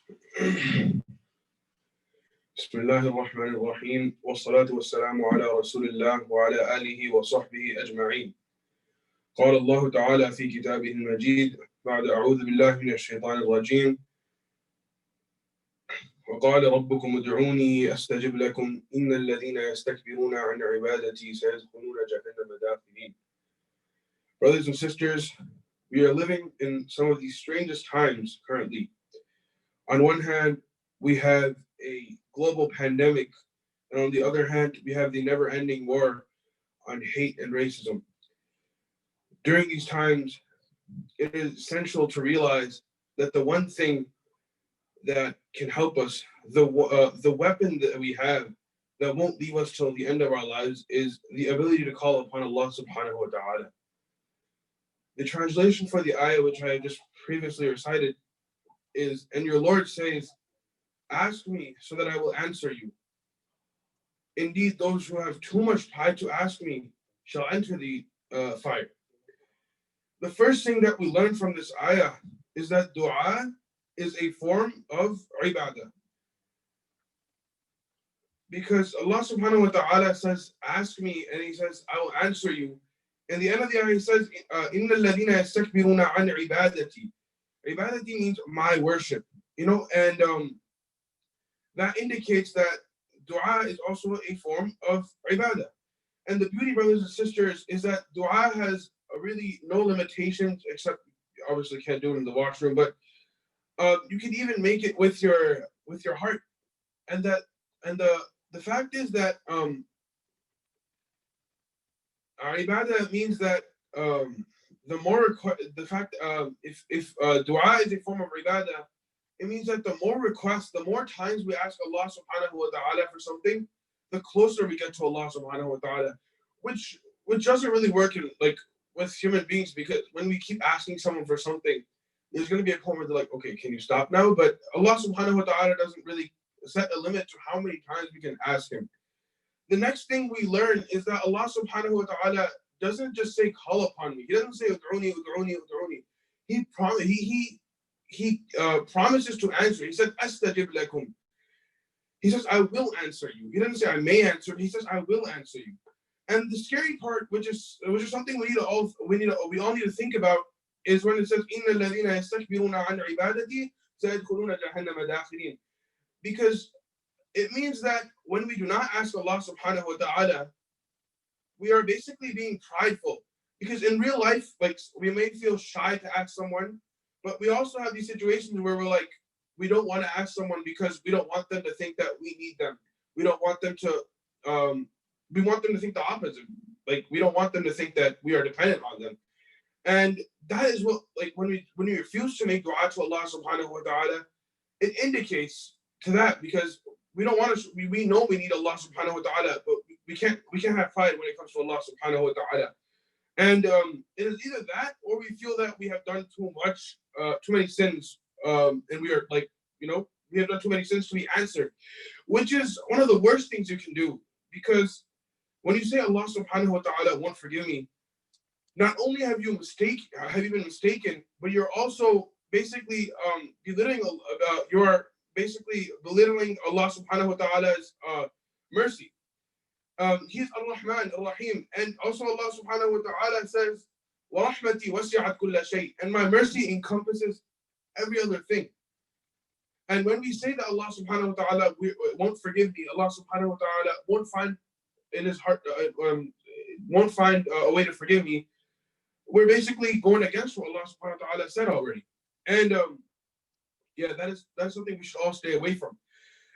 بسم الله الرحمن الرحيم والصلاة والسلام على رسول الله وعلى آله وصحبه أجمعين. قال الله تعالى في كتابه المجيد بعد أعوذ بالله من الشيطان الرجيم وقال ربكم ادعوني أستجب لكم إن الذين يستكبرون عن عبادتي سيدخلون جهنم داخلين. Brothers and sisters, we are living in some of the strangest times currently. On one hand, we have a global pandemic, and on the other hand, we have the never-ending war on hate and racism. During these times, it is essential to realize that the one thing that can help us, the weapon that we have that won't leave us till the end of our lives, is the ability to call upon Allah subhanahu wa ta'ala. The translation for the ayah, which I just previously recited, is, and your Lord says, ask me so that I will answer you. Indeed, those who have too much pride to ask me shall enter the fire. The first thing that we learn from this ayah is that dua is a form of ibadah. Because Allah subhanahu wa ta'ala says, ask me, and He says, I will answer you. In the end of the ayah, He says, إِنَّ الَّذِينَ يَسْتَكْبِرُونَ عَنْ عِبَادَتِي. Ibadati means my worship, and that indicates that dua is also a form of ibadah. And the beauty, brothers and sisters, is that dua has really no limitations, except you obviously can't do it in the washroom, but you can even make it with your heart. And the fact is that our ibadah means that the more the fact if dua is a form of ibadah, it means that the more requests, the more times we ask Allah subhanahu wa ta'ala for something, the closer we get to Allah subhanahu wa ta'ala, which doesn't really work in with human beings, because when we keep asking someone for something, there's going to be a point where they're like, okay, can you stop now? But Allah subhanahu wa ta'ala doesn't really set a limit to how many times we can ask Him. The next thing we learn is that Allah subhanahu wa ta'ala doesn't just say call upon me. He doesn't say ud'uni, ud'uni, ud'uni. He promises to answer. He said astajib lakum. He says I will answer you. He doesn't say I may answer. He says I will answer you. And the scary part, which is something we all need to think about, is when it says innal ladhina yastakbiruna an ibadati sayadkhuluna jahannama dakhilin. Because it means that when we do not ask Allah subhanahu wa ta'ala, we are basically being prideful. Because in real life, we may feel shy to ask someone, but we also have these situations where we're like, we don't want to ask someone because we don't want them to think that we need them. We don't want them to, we want them to think the opposite. We don't want them to think that we are dependent on them. And that is what, when we refuse to make dua to Allah subhanahu wa ta'ala, it indicates to that, because we don't want to, we know we need Allah subhanahu wa ta'ala, but we can't have pride when it comes to Allah subhanahu wa ta'ala. And it is either that, or we feel that we have done too many sins, and we are we have done too many sins to be answered, which is one of the worst things you can do. Because when you say Allah subhanahu wa ta'ala won't forgive me, not only have you been mistaken, but you're also basically belittling Allah subhanahu wa ta'ala's mercy. He's Ar-Rahman, Ar-Rahim, and also Allah subhanahu wa ta'ala says, وَرَحْمَتِي وَسِعَتْ كُلَّ شَيْءٍ, and my mercy encompasses every other thing. And when we say that Allah subhanahu wa ta'ala won't forgive me, Allah subhanahu wa ta'ala won't find in His heart, won't find a way to forgive me, we're basically going against what Allah subhanahu wa ta'ala said already. And that's something we should all stay away from.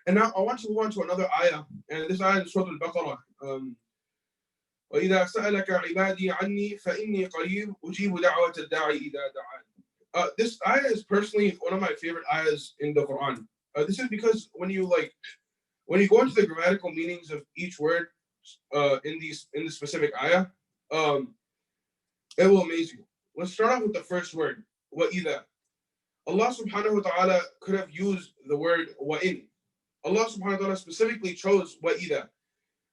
And now I want to move on to another ayah, and this ayah is Surah Al-Baqarah. وَإِذَا سَأَلَكَ عِبَادِي عَنِّي فَإِنِّي قَرِيبٌ أُجِيبُ دَعْوَةَ الدَّاعِ إِذَا دَعَانِ. This ayah is personally one of my favorite ayahs in the Quran. This is because when you go into the grammatical meanings of each word in this specific ayah, it will amaze you. Let's start off with the first word, وَإِذَا. Allah subhanahu wa ta'ala could have used the word وَإِن. Allah subhanahu wa ta'ala specifically chose وَإِذَا,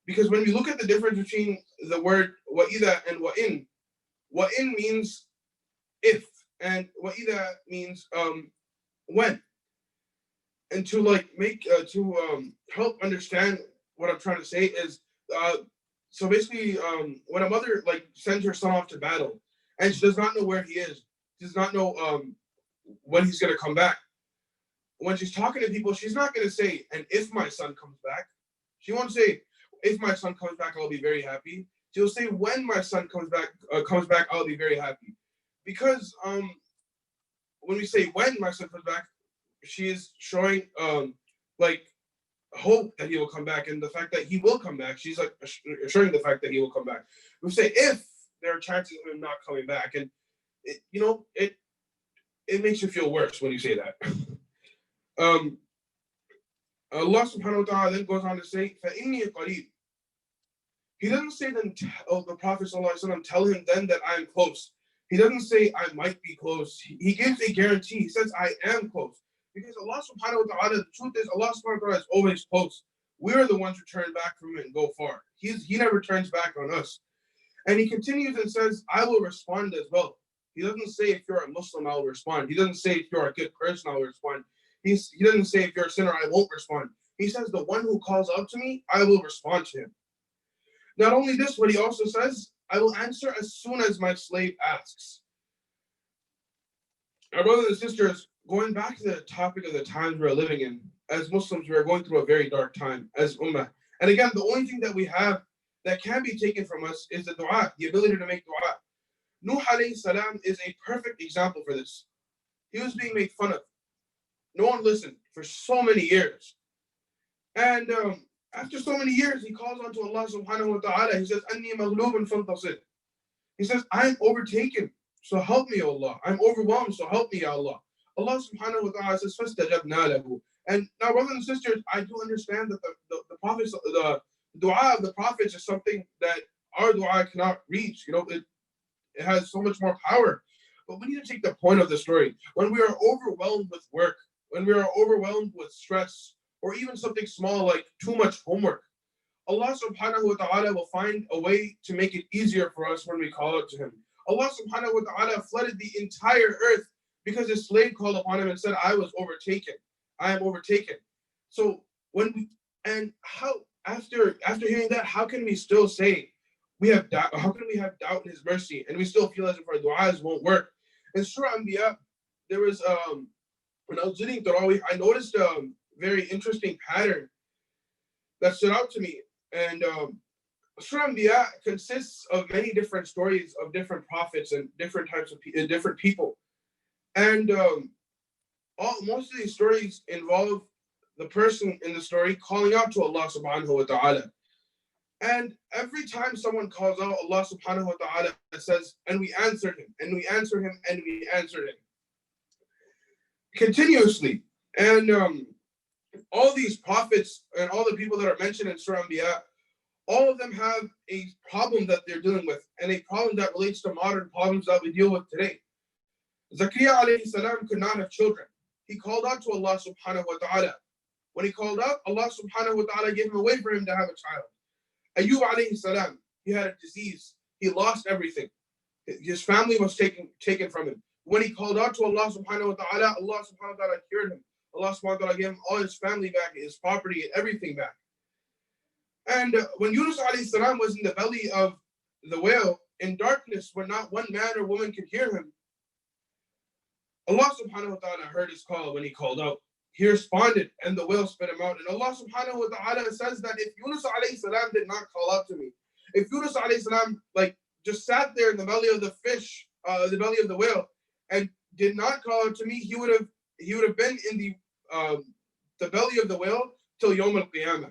because when we look at the difference between the word وَإِذَا and وَإِن means if, and وَإِذَا means when. and to like make help understand what I'm trying to say is so basically when a mother like sends her son off to battle and she does not know where he is, she does not know when he's gonna come back. When she's talking to people, she's not gonna say, "And if my son comes back," she won't say, "If my son comes back, I'll be very happy." She'll say, "When my son comes back, I'll be very happy," because when we say when my son comes back, she is showing like hope that he will come back, and the fact that he will come back, she's like assuring the fact that he will come back. We say if there are chances of him not coming back, and it makes you feel worse when you say that. Allah subhanahu wa ta'ala then goes on to say, فَإِنِّي قَرِيبٌ. He doesn't say then, the Prophet ﷺ, tell him then that I am close. He doesn't say I might be close. He gives a guarantee. He says I am close. Because Allah subhanahu wa ta'ala, the truth is Allah subhanahu wa ta'ala is always close. We're the ones who turn back from it and go far. He never turns back on us. And he continues and says, I will respond as well. He doesn't say if you're a Muslim, I'll respond. He doesn't say if you're a good person, I'll respond. He doesn't say if you're a sinner, I won't respond. He says the one who calls out to me, I will respond to him. Not only this, but he also says, I will answer as soon as my slave asks. Our brothers and sisters, going back to the topic of the times we're living in, as Muslims, we are going through a very dark time as ummah. And again, the only thing that we have that can be taken from us is the dua, the ability to make dua. Nuh alayhi salam is a perfect example for this. He was being made fun of. No one listened for so many years. And after so many years, he calls on to Allah subhanahu wa ta'ala. He says, Anni maghlubun fantasir. He says, I'm overtaken, so help me, O Allah. I'm overwhelmed, so help me, Ya Allah. Allah subhanahu wa ta'ala says, فَاسْتَجَبْنَا لَهُ. And now, brothers and sisters, I do understand that the prophets, the dua of the prophets is something that our dua cannot reach. It has so much more power. But we need to take the point of the story. When we are overwhelmed with work, when we are overwhelmed with stress, or even something small like too much homework, Allah subhanahu wa ta'ala will find a way to make it easier for us when we call out to him. Allah subhanahu wa ta'ala flooded the entire earth because his slave called upon him and said, I was overtaken. I am overtaken. So after hearing that, how can we still say we have doubt? How can we have doubt in his mercy and we still feel as if our du'as won't work? In Surah Anbiya, there was when I was reading Tarawih, I noticed a very interesting pattern that stood out to me. And Surah Anbiya consists of many different stories of different prophets and different types of different people. And most of these stories involve the person in the story calling out to Allah subhanahu wa ta'ala. And every time someone calls out, Allah subhanahu wa ta'ala says, and we answered him, and we answered him, and we answered him. Continuously. And all these prophets and all the people that are mentioned in Surah Anbiya, all of them have a problem that they're dealing with, and a problem that relates to modern problems that we deal with today. Zakaria alayhi salam could not have children. He called out to Allah subhanahu wa ta'ala. When he called out, Allah subhanahu wa ta'ala gave him a way for him to have a child. Ayub alayhi salam, he had a disease. He lost everything. His family was taken from him. When he called out to Allah subhanahu wa ta'ala, Allah subhanahu wa ta'ala cured him. Allah subhanahu wa ta'ala gave him all his family back, his property, everything back. And when Yunus alayhi salam was in the belly of the whale, in darkness, where not one man or woman could hear him, Allah subhanahu wa ta'ala heard his call when he called out. He responded, and the whale spit him out. And Allah subhanahu wa ta'ala says that if Yunus alayhi salam did not call out to me, if Yunus alayhi salam just sat there in the belly of the fish, the belly of the whale, and did not call out to me, he would have been in the belly of the whale till Yawm al-Qiyamah.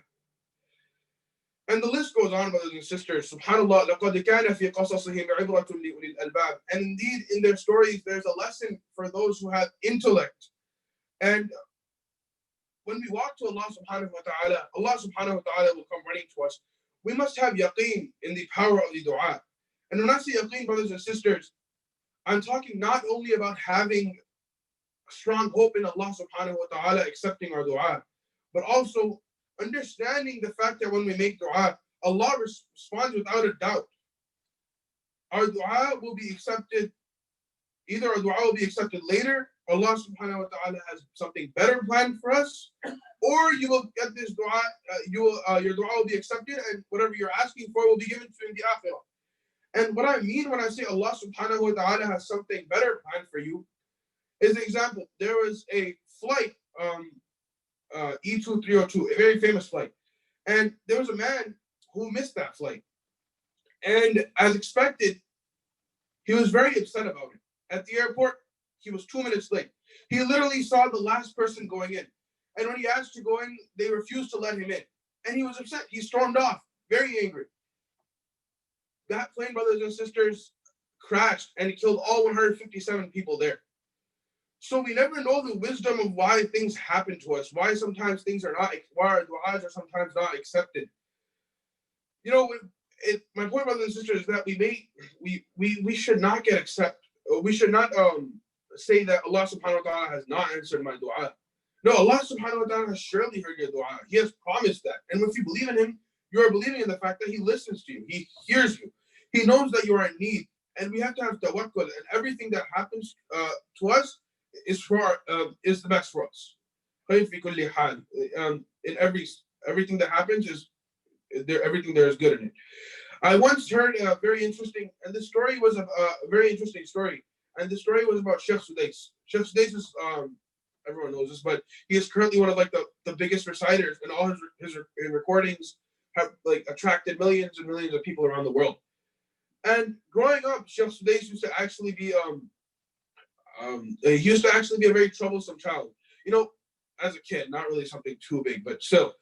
And the list goes on, brothers and sisters. Subhanallah, لَقَدْ كَانَ فِي قَصَصِهِمْ عِبْرَةٌ لِأُولِي الْأَلْبَابِ. And indeed, in their stories, there's a lesson for those who have intellect. And when we walk to Allah subhanahu wa ta'ala, Allah subhanahu wa ta'ala will come running to us. We must have yaqeen in the power of the dua. And when I say yaqeen, brothers and sisters, I'm talking not only about having strong hope in Allah subhanahu wa ta'ala accepting our dua, but also understanding the fact that when we make dua, Allah responds without a doubt. Our dua will be accepted Either our dua will be accepted later, Allah subhanahu wa ta'ala has something better planned for us, or you will get this dua, your dua will be accepted, and whatever you're asking for will be given to you in the akhirah. And what I mean when I say Allah subhanahu wa ta'ala has something better planned for you is an example. There was a flight, E2302, a very famous flight. And there was a man who missed that flight. And as expected, he was very upset about it. At the airport, he was 2 minutes late. He literally saw the last person going in. And when he asked to go in, they refused to let him in. And he was upset. He stormed off, very angry. That plane, brothers and sisters, crashed and it killed all 157 people there. So we never know the wisdom of why things happen to us, why sometimes things are not, why our du'as are sometimes not accepted. You know, my point, brothers and sisters, is that we should not get accepted. We should not say that Allah subhanahu wa ta'ala has not answered my dua. No, Allah subhanahu wa ta'ala has surely heard your dua. He has promised that. And if you believe in him, you are believing in the fact that he listens to you. He hears you. He knows that you are in need. And we have to have tawakkul. And everything that happens to us is the best for us. In everything that happens is there. Everything there is good in it. I once heard a very interesting, and this story was a very interesting story. And the story was about Sheikh Sudais. Sheikh Sudais is everyone knows this, but he is currently one of like the biggest reciters, and all his recordings have like attracted millions and millions of people around the world. And growing up, Sheikh Sudais used to actually be he used to actually be a very troublesome child. You know, as a kid, not really something too big, but still.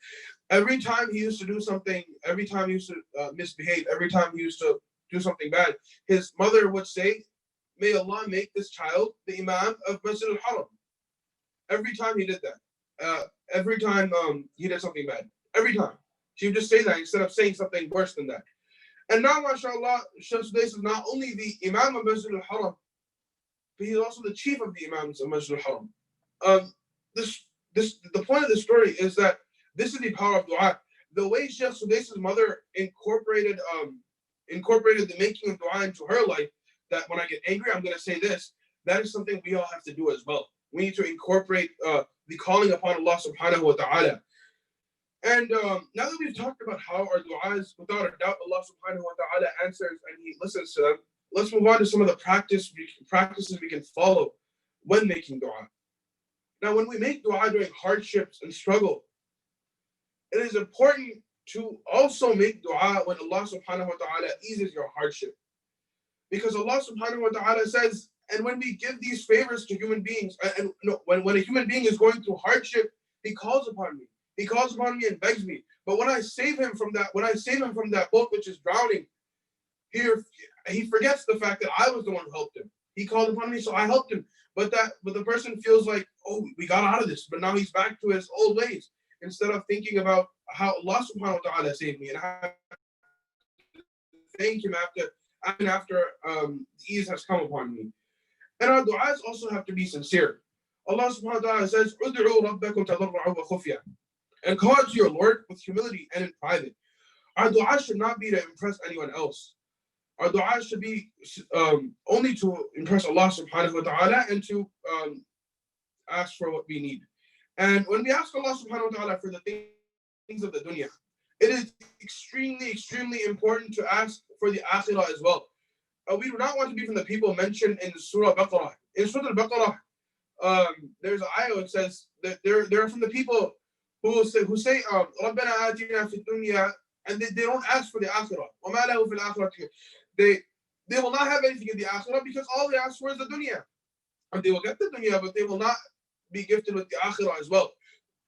Every time he used to do something, every time he used to misbehave, every time he used to do something bad, his mother would say, "May Allah make this child the Imam of Masjid al-Haram." Every time he did that, every time he did something bad, every time. She would just say that instead of saying something worse than that. And now, mashallah, Sheikh Sudais is not only the Imam of Masjid al-Haram, but he's also the chief of the Imams of Masjid al-Haram. The point of the story is that this is the power of dua. The way Sheikh Sudais' mother incorporated the making of dua into her life, that when I get angry, I'm going to say this, that is something we all have to do as well. We need to incorporate the calling upon Allah subhanahu wa ta'ala. And now that we've talked about how our du'as, without a doubt, Allah subhanahu wa ta'ala answers and he listens to them, let's move on to some of the practices we can follow when making dua. Now, when we make dua during hardships and struggle, it is important to also make dua when Allah subhanahu wa ta'ala eases your hardship. Because Allah subhanahu wa ta'ala says, and when we give these favors to human beings, when a human being is going through hardship, he calls upon me. He calls upon me and begs me. But when I save him from that boat which is drowning, he forgets the fact that I was the one who helped him. He called upon me, so I helped him. But the person feels like, oh, we got out of this, but now he's back to his old ways. Instead of thinking about how Allah subhanahu wa ta'ala saved me and how to thank him after ease has come upon me. And our du'as also have to be sincere. Allah subhanahu wa ta'ala says, "Ud'u rabbakum tadarru'an wa khufya," and call out to your Lord with humility and in private. Our dua should not be to impress anyone else. Our dua should be only to impress Allah subhanahu wa ta'ala and to ask for what we need. And when we ask Allah subhanahu wa ta'ala for the things of the dunya, it is extremely, extremely important to ask for the akhirah as well. We do not want to be from the people mentioned in Surah Baqarah. In Surah Al-Baqarah, there's an ayah that says that they're from the people who say Rabbana atina fid dunya, and they don't ask for the akhirah. وَمَا لَهُ فِي الْآخِرَةِ. They will not have anything in the akhirah because all they ask for is the dunya. And they will get the dunya, but they will not be gifted with the akhirah as well.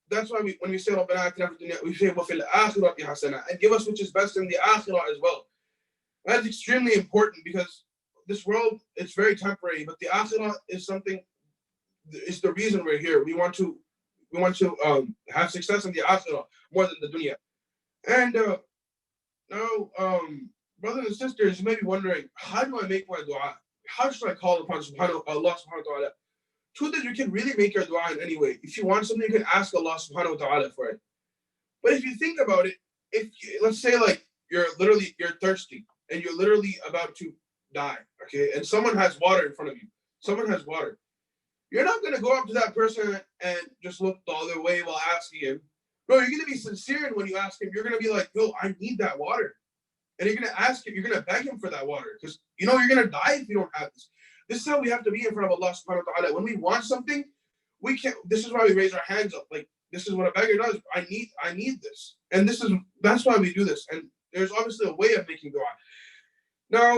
That's why when we say Rabbana atina fid dunya, we say وَفِي الْآخِرَةِ حَسَنَةً, and give us which is best in the akhirah as well. That's extremely important because this world is very temporary, but the akhirah is the reason we're here. We want to have success in the akhirah more than the dunya. And now, brothers and sisters, you may be wondering, how do I make my dua? How should I call upon Allah subhanahu wa ta'ala? Truth is, you can really make your dua in any way. If you want something, you can ask Allah subhanahu wa ta'ala for it. But if you think about it, let's say like you're thirsty and you're literally about to die, okay? And someone has water in front of you. someone has water. You're not gonna go up to that person and just look the other way while asking him. Bro, you're gonna be sincere when you ask him. You're gonna be like, yo, I need that water. And you're gonna ask him, you're gonna beg him for that water. Because you know you're gonna die if you don't have this. This is how we have to be in front of Allah subhanahu wa ta'ala. When we want something, we can't. This is why we raise our hands up. Like, this is what a beggar does. I need this. And that's why we do this. And there's obviously a way of making dua. Now,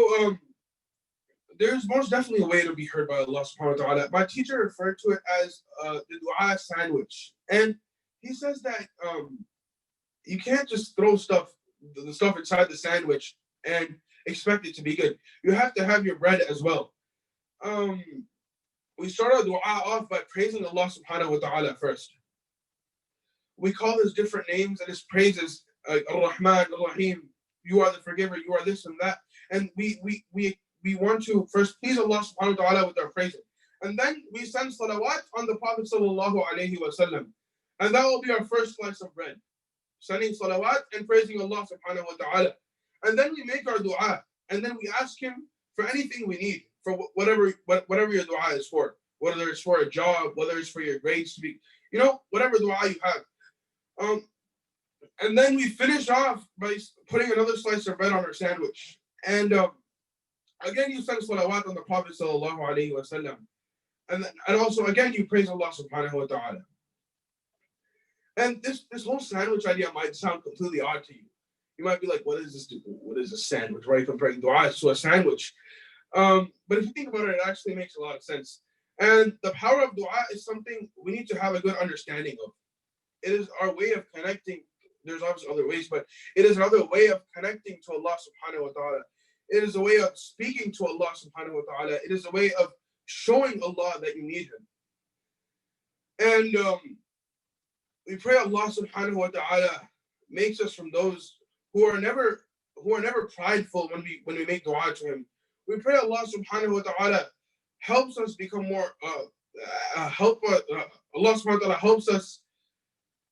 there's most definitely a way to be heard by Allah subhanahu wa ta'ala. My teacher referred to it as the dua sandwich. And he says that you can't just throw the stuff inside the sandwich and expect it to be good. You have to have your bread as well. We start our dua off by praising Allah subhanahu wa ta'ala first. We call his different names and his praises, Ar-Rahman, Ar-Rahim, you are the forgiver, you are this and that. And we want to first please Allah subhanahu wa ta'ala with our praising. And then we send salawat on the Prophet sallallahu alayhi wa sallam. And that will be our first slice of bread. Sending salawat and praising Allah subhanahu wa ta'ala. And then we make our dua. And then we ask him for anything we need, for whatever your dua is for. Whether it's for a job, whether it's for your grades to be, whatever dua you have. And then we finish off by putting another slice of bread on our sandwich. And again, you send salawat on the Prophet sallallahu alaihi wasallam. And also, again, you praise Allah subhanahu wa ta'ala. And this whole sandwich idea might sound completely odd to you. You might be like, what is this? What is a sandwich? Why are you comparing dua to a sandwich? But if you think about it, it actually makes a lot of sense. And the power of dua is something we need to have a good understanding of. It is our way of connecting. There's obviously other ways, but it is another way of connecting to Allah subhanahu wa ta'ala. It is a way of speaking to Allah subhanahu wa ta'ala. It is a way of showing Allah that you need him. And we pray Allah subhanahu wa ta'ala makes us from those who are never prideful when we make dua to him. We pray Allah subhanahu wa ta'ala helps us become more Allah subhanahu wa ta'ala helps us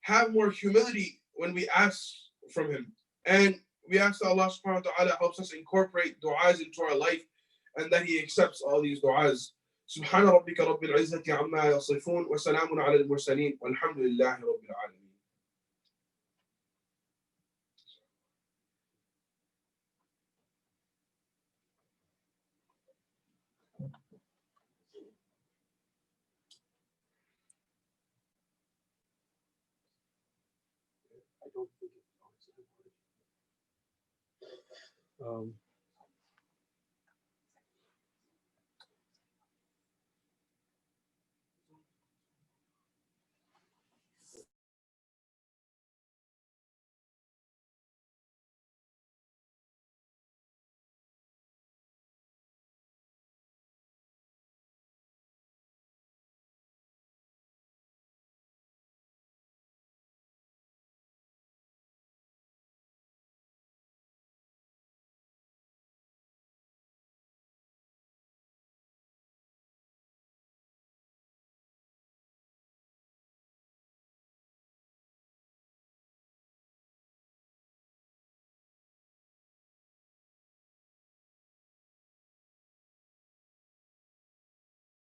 have more humility when we ask from him. And we ask that Allah subhanahu wa ta'ala helps us incorporate du'as into our life and that he accepts all these du'as. سبحان ربك رب العزة عما يصفون وسلام على المرسلين والحمد لله رب العالمين. I don't think it's